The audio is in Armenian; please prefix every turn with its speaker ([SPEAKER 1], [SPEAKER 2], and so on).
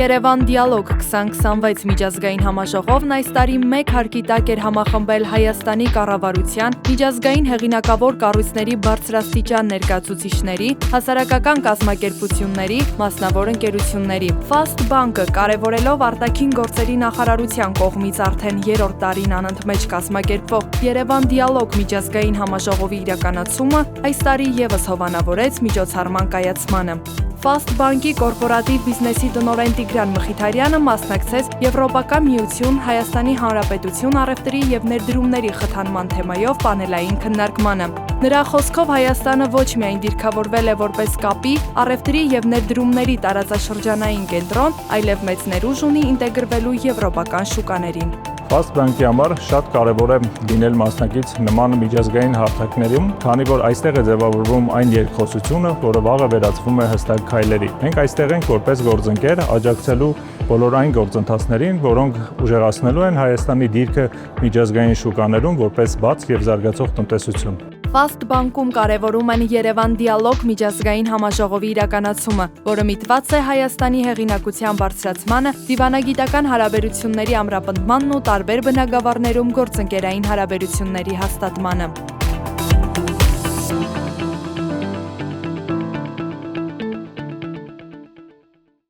[SPEAKER 1] Երևան դիալոգ 2026 միջազգային համաժողովն այս տարի մեկ հարկի տակ էր համախմբել Հայաստանի կառավարության, միջազգային հեղինակավոր կառույցների բարձրաստիճան ներկայացուցիչների, հասարակական կազմակերպությունների, մասնավոր ընկերությունների։ Fast Bank-ը կարևորելով արտաքին գործերի նախարարության կողմից արդեն երրորդ տարին անընդմեջ կազմակերպվող Երևան դիալոգ միջազգային համաժողովի իրականացումը այս տարի ևս հովանավորեց միջոցառման կայացմանը։ Fast Bank-ի կորպորատիվ բիզնեսի տնօրեն Տիգրան Մխիթարյանը մասնակցեց Եվրոպական միություն Հայաստանի Հանրապետություն առևտրի և ներդրումների խթանման թեմայով պանելային քննարկմանը։ Նրա խոսքով Հայաստանը ոչ միայն դիրքավորվել է որպես կապի, առևտրի և ներդրումների տարածաշրջանային կենտրոն, այլև մեծ ներուժ ունի ինտեգրվելու եվրոպական շուկաներին։
[SPEAKER 2] Fast Bank-ի համար շատ կարևոր է լինել մասնակից նման միջազգային հարթակներում, քանի որ այստեղ է ձևավորվում այն երկխոսությունը, որը վաղը վերածվում է հստակ քայլերի։ Մենք այստեղ ենք որպես գործընկեր աջակցելու բոլոր այն գործընթացներին, որոնք ուժեղացնելու են Հայաստանի դիրքը միջազգային շուկաներում որպես բաց և զարգացող տնտեսություն։
[SPEAKER 1] Fast Bank-ում կարևորում են Երևան դիալոգ միջազգային համաժողովի իրականացումը, որը միտված է Հայաստանի հեղինակության բարձրացմանը, դիվանագիտական հարաբերությունների ամրապնդմանն ու տարբեր բնագավառներում գործընկերային հարաբերությունների հաստատմանը։